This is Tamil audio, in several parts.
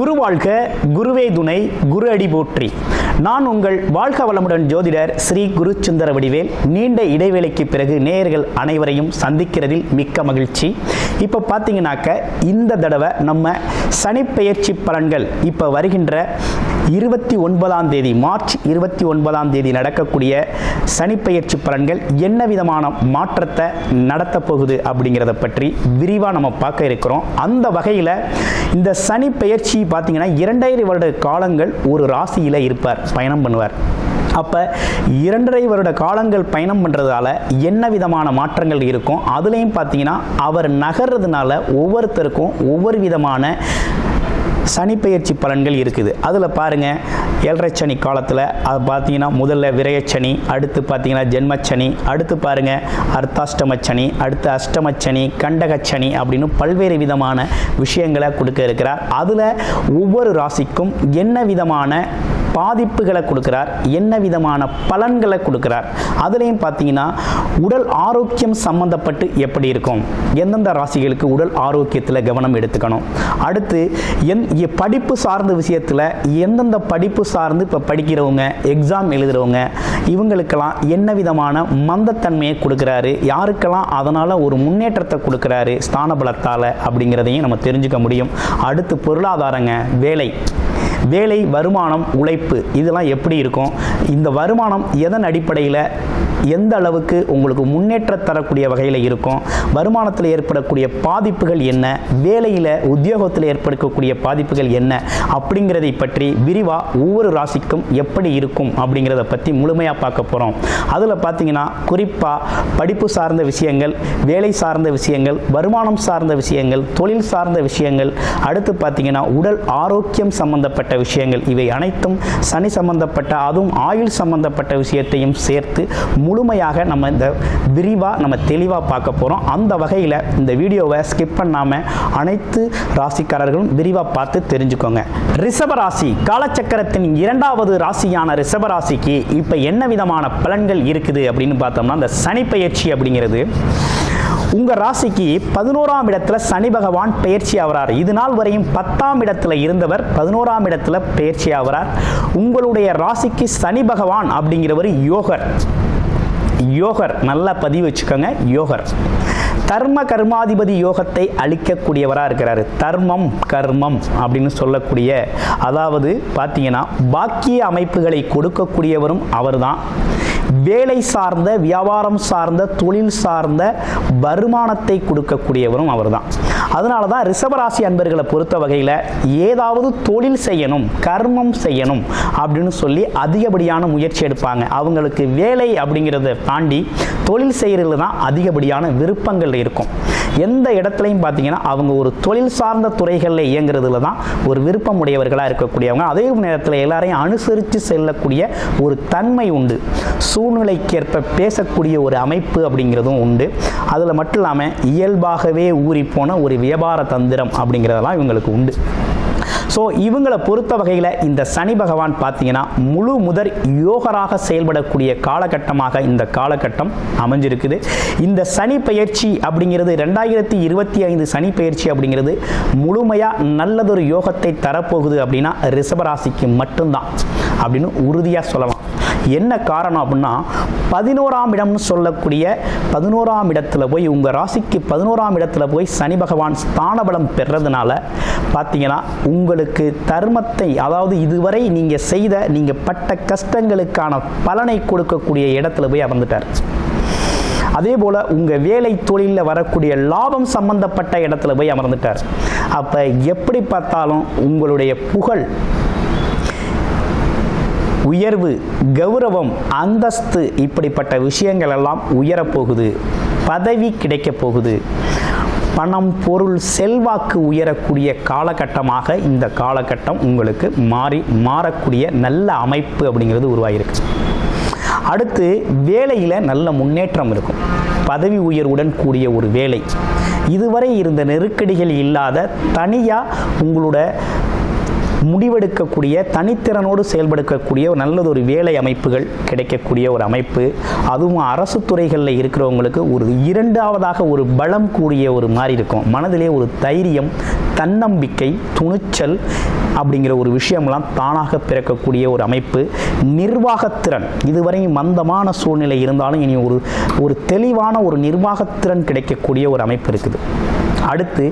குரு வாழ்க, குருவே துணை, குரு அடி போற்றி. நான் உங்கள் வாழ்க வளமுடன் ஜோதிடர் ஸ்ரீ குரு சுந்தர வடிவேல். நீண்ட இடைவேளைக்கு பிறகு நேயர்கள் அனைவரையும் சந்திக்கிறதில் மிக்க மகிழ்ச்சி. இப்போ பார்த்தீங்கன்னாக்க இந்த தடவை நம்ம சனிப்பெயர்ச்சி பலன்கள் இப்போ வருகின்ற 29ஆம் தேதி மார்ச் 29ஆம் தேதி நடக்கக்கூடிய சனிப்பெயர்ச்சி பலன்கள் என்ன விதமான மாற்றத்தை நடத்த போகுது அப்படிங்கிறத பற்றி விரிவாக நம்ம பார்க்க இருக்கிறோம். அந்த வகையில் இந்த சனி பெயர்ச்சி பார்த்தீங்கன்னா 2.5 வருட காலங்கள் ஒரு ராசியில் இருப்பார், பயணம் பண்ணுவார். அப்போ 2.5 வருட காலங்கள் பயணம் பண்ணுறதால என்ன விதமான மாற்றங்கள் இருக்கும், அதுலேயும் பார்த்தீங்கன்னா அவர் நகர்றதுனால ஒவ்வொருத்தருக்கும் ஒவ்வொரு விதமான சனிப்பெயர்ச்சி பலன்கள் இருக்குது. அதில் பாருங்கள், 7.5 சனி காலத்தில் அது பார்த்தீங்கன்னா முதல்ல விரயச்சனி, அடுத்து பார்த்தீங்கன்னா ஜென்மச்சனி, அடுத்து பாருங்கள் அர்த்தாஷ்டமச்சனி, அடுத்து அஷ்டமச்சனி, கண்டகச்சனி அப்படின்னு பல்வேறு விதமான விஷயங்களை கொடுக்க இருக்கிறார். அதில் ஒவ்வொரு ராசிக்கும் என்ன விதமான பாதிப்புகளை கொடுக்கிறார், என்ன விதமான பலன்களை கொடுக்கிறார். அதுலேயும் பார்த்தீங்கன்னா உடல் ஆரோக்கியம் சம்பந்தப்பட்டு எப்படி இருக்கும், எந்தெந்த ராசிகளுக்கு உடல் ஆரோக்கியத்தில் கவனம் எடுத்துக்கணும், அடுத்து படிப்பு சார்ந்த விஷயத்தில் எந்தெந்த படிப்பு சார்ந்து இப்போ படிக்கிறவங்க, எக்ஸாம் எழுதுகிறவங்க, இவங்களுக்கெல்லாம் என்ன விதமான மந்தத்தன்மையை கொடுக்குறாரு, யாருக்கெல்லாம் அதனால் ஒரு முன்னேற்றத்தை கொடுக்குறாரு ஸ்தான பலத்தால் அப்படிங்கிறதையும் நம்ம தெரிஞ்சுக்க முடியும். அடுத்து பொருளாதாரங்க, வேலை, வருமானம், உழைப்பு, இதெல்லாம் எப்படி இருக்கும், இந்த வருமானம் எதன் அடிப்படையில் எந்த அளவுக்கு உங்களுக்கு முன்னேற்ற தரக்கூடிய வகையில் இருக்கும், வருமானத்தில் ஏற்படக்கூடிய பாதிப்புகள் என்ன, வேலையில் உத்தியோகத்தில் ஏற்படக்கூடிய பாதிப்புகள் என்ன அப்படிங்கிறதை பற்றி விரிவாக ஒவ்வொரு ராசிக்கும் எப்படி இருக்கும் அப்படிங்கிறத பற்றி முழுமையாக பார்க்க போகிறோம். அதில் பார்த்தீங்கன்னா குறிப்பாக படிப்பு சார்ந்த விஷயங்கள், வேலை சார்ந்த விஷயங்கள், வருமானம் சார்ந்த விஷயங்கள், தொழில் சார்ந்த விஷயங்கள், அடுத்து பார்த்தீங்கன்னா உடல் ஆரோக்கியம் சம்பந்தப்பட்ட விஷயங்கள், இவை அனைத்தும் சனி சம்பந்தப்பட்ட, அதுவும் ஆயுள் சம்பந்தப்பட்ட விஷயத்தையும் சேர்த்து முழுமையாக நம்ம இந்த விரிவாக நம்ம தெளிவாக பார்க்க போகிறோம். அந்த வகையில் இந்த வீடியோவை ஸ்கிப் பண்ணாமல் அனைத்து ராசிக்காரர்களும் விரிவாக பார்த்து தெரிஞ்சுக்கோங்க. ரிஷபராசி காலச்சக்கரத்தின் 2வது ராசியான ரிஷபராசிக்கு இப்போ என்ன விதமான பலன்கள் இருக்குது அப்படின்னு பார்த்தோம்னா, இந்த சனி பெயர்ச்சி அப்படிங்கிறது உங்கள் ராசிக்கு 11ஆம் இடத்துல சனி பகவான் பெயர்ச்சி ஆகிறார். இது நாள் வரையும் 10ஆம் இடத்துல இருந்தவர் 11ஆம் இடத்துல பெயர்ச்சி ஆகிறார். உங்களுடைய ராசிக்கு சனி பகவான் அப்படிங்கிறவர் யோகர் நல்லா பதிவு வச்சுக்கோங்க. யோகர் தர்ம கர்மாதிபதி யோகத்தை அளிக்கக்கூடியவராக இருக்கிறாரு. தர்மம் கர்மம் அப்படின்னு சொல்லக்கூடிய, அதாவது பார்த்தீங்கன்னா பாக்கிய அமைப்புகளை கொடுக்கக்கூடியவரும் அவர் தான். வேலை சார்ந்த, வியாபாரம் சார்ந்த, தொழில் சார்ந்த வருமானத்தை கொடுக்கக்கூடியவரும் அவர் தான். அதனால தான் ரிஷபராசி அன்பர்களை பொறுத்த வகையில் ஏதாவது தொழில் செய்யணும், கர்மம் செய்யணும் அப்படின்னு சொல்லி அதிகப்படியான முயற்சி எடுப்பாங்க. அவங்களுக்கு வேலை அப்படிங்கிறத தாண்டி தொழில் செய்கிறதுல தான் அதிகப்படியான விருப்பங்கள் இருக்கும். எந்த இடத்துலையும் பார்த்தீங்கன்னா அவங்க ஒரு தொழில் சார்ந்த துறைகளில் இயங்குறதுல தான் ஒரு விருப்பம் உடையவர்களாக இருக்கக்கூடியவங்க. அதே நேரத்தில் எல்லாரையும் அனுசரித்து செல்லக்கூடிய ஒரு தன்மை உண்டு. சூழ்நிலைக்கேற்ப பேசக்கூடிய ஒரு அமைப்பு அப்படிங்கிறதும் உண்டு. அதில் மட்டும் இல்லாமல் இயல்பாகவே ஊறிப்போன ஒரு வியாபார தந்திரம் அப்படிங்கிறதெல்லாம் இவங்களுக்கு உண்டு. ஸோ இவங்களை பொறுத்த வகையில் இந்த சனி பகவான் பார்த்தீங்கன்னா முழு முதற் யோகராக செயல்படக்கூடிய காலகட்டமாக இந்த காலகட்டம் அமைஞ்சிருக்குது. இந்த சனி பெயர்ச்சி அப்படிங்கிறது 2025 சனி பெயர்ச்சி அப்படிங்கிறது முழுமையாக நல்லதொரு யோகத்தை தரப்போகுது அப்படின்னா ரிஷபராசிக்கு மட்டும்தான் அப்படின்னு உறுதியாக சொல்லலாம். என்ன காரணம் அப்படின்னா 11ஆம் இடம்னு சொல்லக்கூடிய 11ஆம் இடத்துல போய் உங்கள் ராசிக்கு 11ஆம் இடத்துல போய் சனி பகவான் ஸ்தானபலம் பெறதுனால பார்த்தீங்கன்னா உங்களுக்கு தர்மத்தை, அதாவது இதுவரை நீங்கள் பட்ட கஷ்டங்களுக்கான பலனை கொடுக்கக்கூடிய இடத்துல போய் அமர்ந்துட்டார். அதே போல் உங்கள் வேலை தொழிலில் வரக்கூடிய லாபம் சம்பந்தப்பட்ட இடத்துல போய் அமர்ந்துட்டார். அப்போ எப்படி பார்த்தாலும் உங்களுடைய புகழ், உயர்வு, கௌரவம், அந்தஸ்து இப்படிப்பட்ட விஷயங்கள் எல்லாம் உயரப்போகுது. பதவி கிடைக்க போகுது. பணம், பொருள், செல்வாக்கு உயரக்கூடிய காலகட்டமாக இந்த காலகட்டம் உங்களுக்கு மாறக்கூடிய நல்ல அமைப்பு அப்படிங்கிறது உருவாகிருக்கு. அடுத்து வேலையில் நல்ல முன்னேற்றம் இருக்கும். பதவி உயர்வுடன் கூடிய ஒரு வேலை, இதுவரை இருந்த நெருக்கடிகள் இல்லாத தனியாக உங்களோட முடிவெடுக்கக்கூடிய, தனித்திறனோடு செயல்படுத்தக்கூடிய நல்லதொரு வேலை அமைப்புகள் கிடைக்கக்கூடிய ஒரு அமைப்பு. அதுவும் அரசு துறைகளில் இருக்கிறவங்களுக்கு ஒரு 2வதாக ஒரு பலம் கூடிய ஒரு மாதிரி இருக்கும். மனதிலே ஒரு தைரியம், தன்னம்பிக்கை, துணிச்சல் அப்படிங்கிற ஒரு விஷயம்லாம் தானாக பிறக்கக்கூடிய ஒரு அமைப்பு. நிர்வாகத்திறன், இதுவரையும் மந்தமான சூழ்நிலை இருந்தாலும் இனி ஒரு தெளிவான ஒரு நிர்வாகத்திறன் கிடைக்கக்கூடிய ஒரு அமைப்பு இருக்குது. அடுத்து,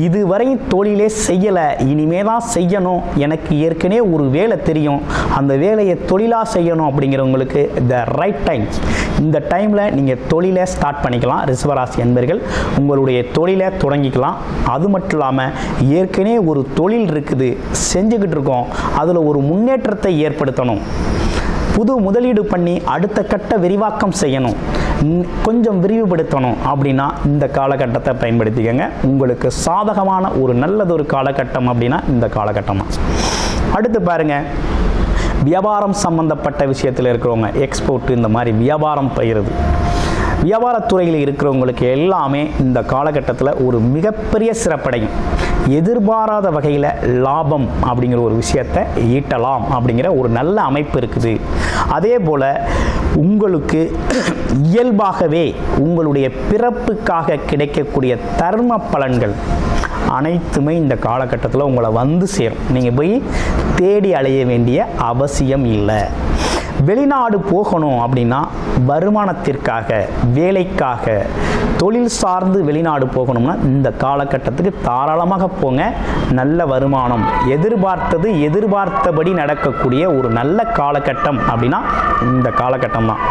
இதுவரை தொழிலே செய்யலை, இனிமே தான் செய்யணும், எனக்கு ஏற்கனவே ஒரு வேலை தெரியும், அந்த வேலையை தொழிலாக செய்யணும் அப்படிங்கிறவங்களுக்கு த ரைட் டைம். இந்த டைமில் நீங்கள் தொழிலை ஸ்டார்ட் பண்ணிக்கலாம். ரிஷபராசி அன்பர்கள் உங்களுடைய தொழிலை தொடங்கிக்கலாம். அது மட்டும் இல்லாமல் ஏற்கனவே ஒரு தொழில் இருக்குது, செஞ்சுக்கிட்டு இருக்கோம், அதில் ஒரு முன்னேற்றத்தை ஏற்படுத்தணும், புது முதலீடு பண்ணி அடுத்த கட்ட விரிவாக்கம் செய்யணும், கொஞ்சம் விரிவுபடுத்தணும் அப்படின்னா இந்த காலகட்டத்தை பயன்படுத்திக்கங்க. உங்களுக்கு சாதகமான ஒரு நல்லதொரு காலகட்டம் அப்படின்னா இந்த காலகட்டம் தான். அடுத்து பாருங்கள், வியாபாரம் சம்பந்தப்பட்ட விஷயத்தில் இருக்கிறவங்க, எக்ஸ்போர்ட் இந்த மாதிரி வியாபாரம் பயிறுது, வியாபாரத்துறையில் இருக்கிறவங்களுக்கு எல்லாமே இந்த காலகட்டத்தில் ஒரு மிகப்பெரிய சிறப்படையும். எதிர்பாராத வகையில் லாபம் அப்படிங்கிற ஒரு விஷயத்தை ஈட்டலாம் அப்படிங்கிற ஒரு நல்ல அமைப்பு இருக்குது. அதே போல் உங்களுக்கு இயல்பாகவே உங்களுடைய பிறப்புக்காக கிடைக்கக்கூடிய தர்ம பலன்கள் அனைத்துமே இந்த காலகட்டத்தில் உங்களை வந்து சேரும். நீங்கள் போய் தேடி அலைய வேண்டிய அவசியம் இல்லை. வெளிநாடு போகணும் அப்படின்னா வருமானத்திற்காக, வேலைக்காக, தொழில் சார்ந்து வெளிநாடு போகணும்னா இந்த காலகட்டத்துக்கு தாராளமாக போங்க. நல்ல வருமானம், எதிர்பார்த்தபடி நடக்கக்கூடிய ஒரு நல்ல காலகட்டம் அப்படின்னா இந்த காலகட்டம் தான்.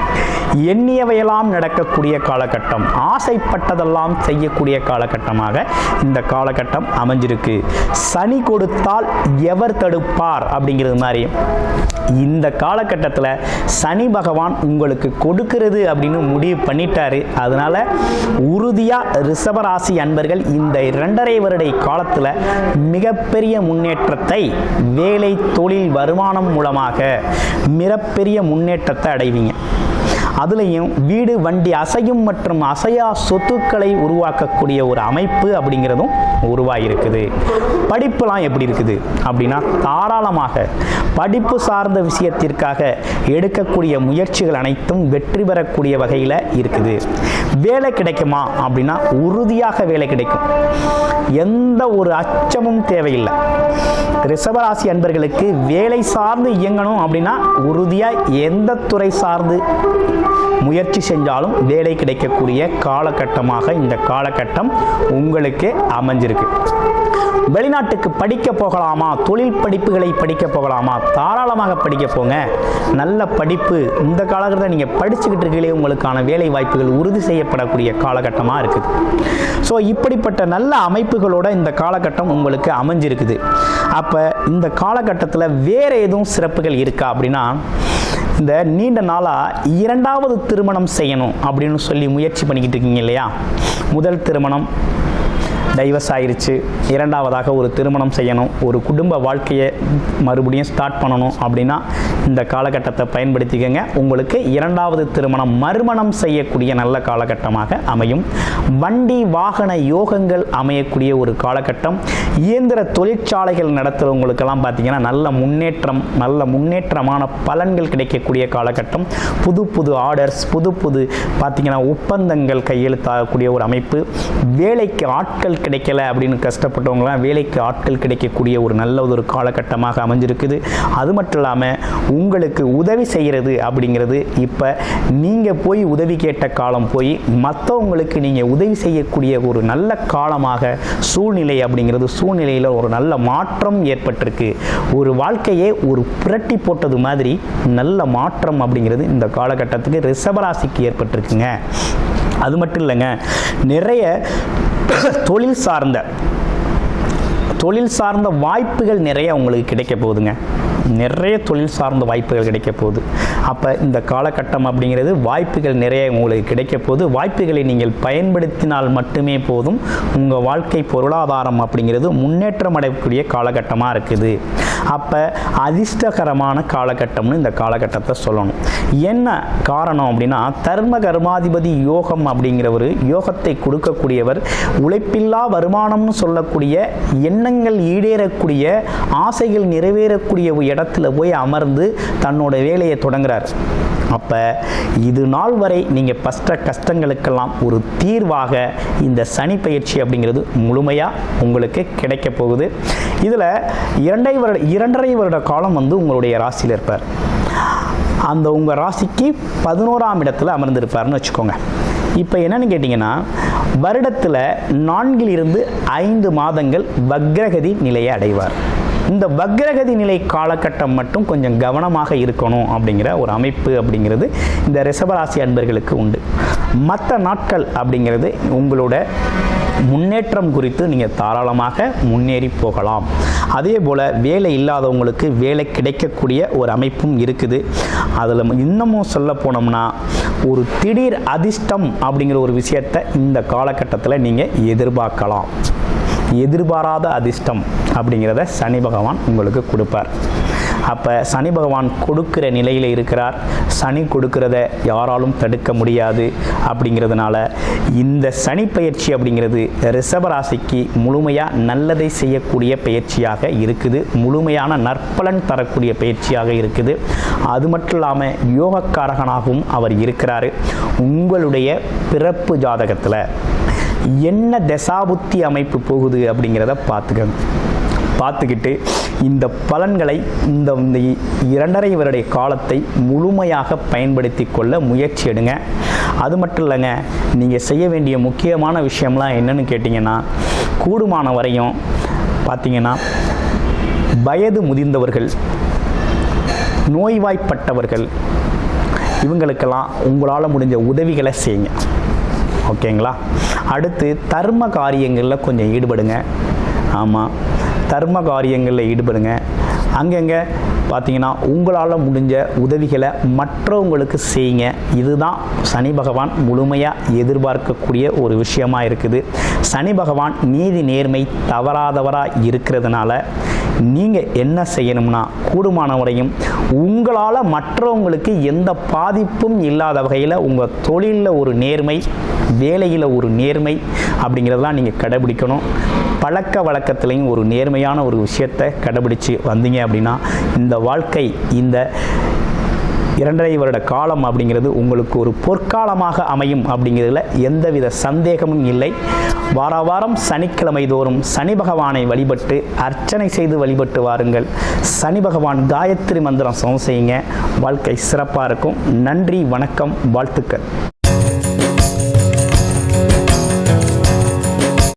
எண்ணியவையெல்லாம் நடக்கக்கூடிய காலகட்டம், ஆசைப்பட்டதெல்லாம் செய்யக்கூடிய காலகட்டமாக இந்த காலகட்டம் அமைஞ்சிருக்கு. சனி கொடுத்தால் எவர் தடுப்பார் அப்படிங்கிறது மாதிரி இந்த காலகட்டத்தில் சனி பகவான் உங்களுக்கு கொடுக்கிறது அப்படின்னு முடிவு பண்ணிட்டாரு. அதனால உறுதியாக ரிஷபராசி அன்பர்கள் இந்த 2.5 வருட காலத்தில் மிகப்பெரிய முன்னேற்றத்தை வேலை, தொழில், வருமானம் மூலமாக மிகப்பெரிய முன்னேற்றத்தை அடைவீங்க. அதுலேயும் வீடு, வண்டி, அசையும் மற்றும் அசையா சொத்துக்களை உருவாக்கக்கூடிய ஒரு அமைப்பு அப்படிங்கிறதும் உருவாகிருக்குது. படிப்புலாம் எப்படி இருக்குது அப்படின்னா தாராளமாக படிப்பு சார்ந்த விஷயத்திற்காக எடுக்கக்கூடிய முயற்சிகள் அனைத்தும் வெற்றி பெறக்கூடிய வகையில் இருக்குது. வேலை கிடைக்குமா அப்படின்னா உறுதியாக வேலை கிடைக்கும். எந்த ஒரு அச்சமும் தேவையில்லை. ரிஷபராசி அன்பர்களுக்கு வேலை சார்ந்து இயங்கணும் அப்படின்னா உறுதியாக எந்த துறை சார்ந்து முயற்சி செஞ்சாலும் வேலை கிடைக்கக்கூடிய காலகட்டமாக இந்த காலகட்டம் உங்களுக்கு அமைஞ்சிருக்கு. வெளிநாட்டுக்கு படிக்க போகலாமா, தொழில் படிப்புகளை படிக்க போகலாமா, தாராளமாக படிக்க போங்க. நல்ல படிப்பு இந்த காலகட்டத்தில் நீங்கள் படிச்சுக்கிட்டு இருக்கீங்களே, உங்களுக்கான வேலை வாய்ப்புகள் உறுதி செய்யப்படக்கூடிய காலகட்டமாக இருக்குது. ஸோ இப்படிப்பட்ட நல்ல அமைப்புகளோட இந்த காலகட்டம் உங்களுக்கு அமைஞ்சிருக்குது. அப்போ இந்த காலகட்டத்தில் வேறு எதுவும் சிறப்புகள் இருக்கா அப்படின்னா, இந்த நீண்ட நாளாக 2வது திருமணம் செய்யணும் அப்படின்னு சொல்லி முயற்சி பண்ணிக்கிட்டு இருக்கீங்க இல்லையா, முதல் திருமணம் டைவர்ஸ் ஆயிடுச்சு, 2வதாக ஒரு திருமணம் செய்யணும், ஒரு குடும்ப வாழ்க்கையை மறுபடியும் ஸ்டார்ட் பண்ணணும் அப்படின்னா இந்த காலகட்டத்தை பயன்படுத்திக்கங்க. உங்களுக்கு 2வது திருமணம், மறுமணம் செய்யக்கூடிய நல்ல காலகட்டமாக அமையும். வண்டி வாகன யோகங்கள் அமையக்கூடிய ஒரு காலகட்டம். இயந்திர தொழிற்சாலைகள் நடத்துகிறவங்களுக்கெல்லாம் பார்த்தீங்கன்னா நல்ல முன்னேற்றமான பலன்கள் கிடைக்கக்கூடிய காலகட்டம். புது ஆர்டர்ஸ், புது பார்த்தீங்கன்னா ஒப்பந்தங்கள் கையெழுத்தாகக்கூடிய ஒரு அமைப்பு. வேலைக்கு ஆட்கள் கிடைக்கல அப்படின்னு கஷ்டப்பட்டவங்களாம் வேலைக்கு ஆட்கள் கிடைக்கக்கூடிய ஒரு நல்ல ஒரு காலகட்டமாக அமைஞ்சிருக்குது. அது மட்டும் இல்லாமல் உங்களுக்கு உதவி செய்கிறது அப்படிங்கிறது இப்போ நீங்கள் போய் உதவி கேட்ட காலம் போய் மற்றவங்களுக்கு நீங்கள் உதவி செய்யக்கூடிய ஒரு நல்ல காலமாக சூழ்நிலை அப்படிங்கிறது, சூழ்நிலையில் ஒரு நல்ல மாற்றம் ஏற்பட்டிருக்கு. ஒரு வாழ்க்கையே ஒரு புரட்டி போட்டது மாதிரி நல்ல மாற்றம் அப்படிங்கிறது இந்த காலகட்டத்துக்கு ரிஷபராசிக்கு ஏற்பட்டிருக்குங்க. அது மட்டும் இல்லைங்க, நிறைய தொழில் சார்ந்த வாய்ப்புகள் நிறைய உங்களுக்கு கிடைக்க போகுதுங்க. நிறைய தொழில் சார்ந்த வாய்ப்புகள் கிடைக்க போகுது. அப்போ இந்த காலகட்டம் அப்படிங்கிறது வாய்ப்புகள் நிறைய உங்களுக்கு கிடைக்க போகுது. வாய்ப்புகளை நீங்கள் பயன்படுத்தினால் மட்டுமே போதும். உங்கள் வாழ்க்கை பொருளாதாரம் அப்படிங்கிறது முன்னேற்றம் அடையக்கூடிய காலகட்டமாக இருக்குது. அப்போ அதிர்ஷ்டகரமான காலகட்டம்னு இந்த காலகட்டத்தை சொல்லணும். என்ன காரணம் அப்படின்னா, தர்ம கர்மாதிபதி யோகம் அப்படிங்கிற ஒரு யோகத்தை கொடுக்கக்கூடியவர், உழைப்பில்லா வருமானம்னு சொல்லக்கூடிய எண்ணங்கள் ஈடேறக்கூடிய, ஆசைகள் நிறைவேறக்கூடிய இடத்துல போய் அமர்ந்து தன்னோட வேலையை தொடங்குறார். கொடுக்குறார். அப்போ இது நாள் வரை நீங்கள் பட்ட கஷ்டங்களுக்கெல்லாம் ஒரு தீர்வாக இந்த சனி பயிற்சி அப்படிங்கிறது முழுமையாக உங்களுக்கு கிடைக்க போகுது. இதில் 2.5 வருட காலம் உங்களுடைய ராசியில் இருப்பார். அந்த உங்கள் ராசிக்கு 11ஆம் இடத்துல அமர்ந்திருப்பார்னு வச்சுக்கோங்க. இப்போ என்னன்னு கேட்டிங்கன்னா, வருடத்தில் 4 to 5 மாதங்கள் வக்ரகதி நிலையை அடைவார். இந்த வக்ரகதி நிலை காலகட்டம் மட்டும் கொஞ்சம் கவனமாக இருக்கணும் அப்படிங்கிற ஒரு அமைப்பு அப்படிங்கிறது இந்த ரிஷபராசி அன்பர்களுக்கு உண்டு. மற்ற நாட்கள் அப்படிங்கிறது உங்களோட முன்னேற்றம் குறித்து நீங்கள் தாராளமாக முன்னேறி போகலாம். அதே போல் வேலை இல்லாதவங்களுக்கு வேலை கிடைக்கக்கூடிய ஒரு அமைப்பும் இருக்குது. அதில் இன்னமும் சொல்ல போனோம்னா ஒரு திடீர் அதிர்ஷ்டம் அப்படிங்கிற ஒரு விஷயத்தை இந்த காலகட்டத்தில் நீங்கள் எதிர்பார்க்கலாம். எதிர்பாராத அதிர்ஷ்டம் அப்படிங்கிறத சனி பகவான் உங்களுக்கு கொடுப்பார். அப்போ சனி பகவான் கொடுக்கிற நிலையில் இருக்கிறார். சனி கொடுக்கிறத யாராலும் தடுக்க முடியாது. அப்படிங்கிறதுனால இந்த சனி பயிற்சி அப்படிங்கிறது ரிஷபராசிக்கு முழுமையாக நல்லதை செய்யக்கூடிய பயிற்சியாக இருக்குது. முழுமையான நற்பலன் தரக்கூடிய பயிற்சியாக இருக்குது. அது மட்டும் இல்லாமல் யோகக்காரகனாகவும் அவர் இருக்கிறார். உங்களுடைய பிறப்பு ஜாதகத்தில் என்ன தசாபுத்தி அமைப்பு போகுது அப்படிங்கிறத பார்த்துக்கிட்டு இந்த பலன்களை இந்த 2.5 வருட காலத்தை முழுமையாக பயன்படுத்தி கொள்ள முயற்சி எடுங்க. அது மட்டும் இல்லைங்க, நீங்கள் செய்ய வேண்டிய முக்கியமான விஷயம்லாம் என்னன்னு கேட்டிங்கன்னா, கூடுமான வரையும் பார்த்தீங்கன்னா வயது முதிர்ந்தவர்கள், நோய்வாய்ப்பட்டவர்கள், இவங்களுக்கெல்லாம் உங்களால் முடிஞ்ச உதவிகளை செய்யுங்க. ஓகேங்களா? அடுத்து தர்ம காரியங்களில் கொஞ்சம் ஈடுபடுங்க. ஆமாம், தர்ம காரியங்களில் ஈடுபடுங்க. அங்கங்கே பார்த்தீங்கன்னா உங்களால் முடிஞ்ச உதவிகளை மற்றவங்களுக்கு செய்யுங்க. இதுதான் சனி பகவான் முழுமையாக எதிர்பார்க்கக்கூடிய ஒரு விஷயமாக இருக்குது. சனி பகவான் நீதி நேர்மை தவறாதவராக இருக்கிறதுனால நீங்கள் என்ன செய்யணும்னா, கூடுமான வரையும் உங்களால் மற்றவங்களுக்கு எந்த பாதிப்பும் இல்லாத வகையில் உங்கள் தொழிலில் ஒரு நேர்மை, வேலையில் ஒரு நேர்மை அப்படிங்கிறதெல்லாம் நீங்கள் கடைபிடிக்கணும். பழக்க வழக்கத்துலேயும் ஒரு நேர்மையான ஒரு விஷயத்தை கடைபிடிச்சு வந்தீங்க அப்படின்னா இந்த வாழ்க்கை, இந்த 2.5 வருட காலம் அப்படிங்கிறது உங்களுக்கு ஒரு பொற்காலமாக அமையும் அப்படிங்கிறதுல எந்தவித சந்தேகமும் இல்லை. வாரம் சனிக்கிழமை தோறும் சனி பகவானை வழிபட்டு அர்ச்சனை செய்து வழிபட்டு வாருங்கள். சனி பகவான் காயத்ரி மந்திரம் செய்யுங்க. வாழ்க்கை சிறப்பாக இருக்கும். நன்றி, வணக்கம், வாழ்த்துக்கள்.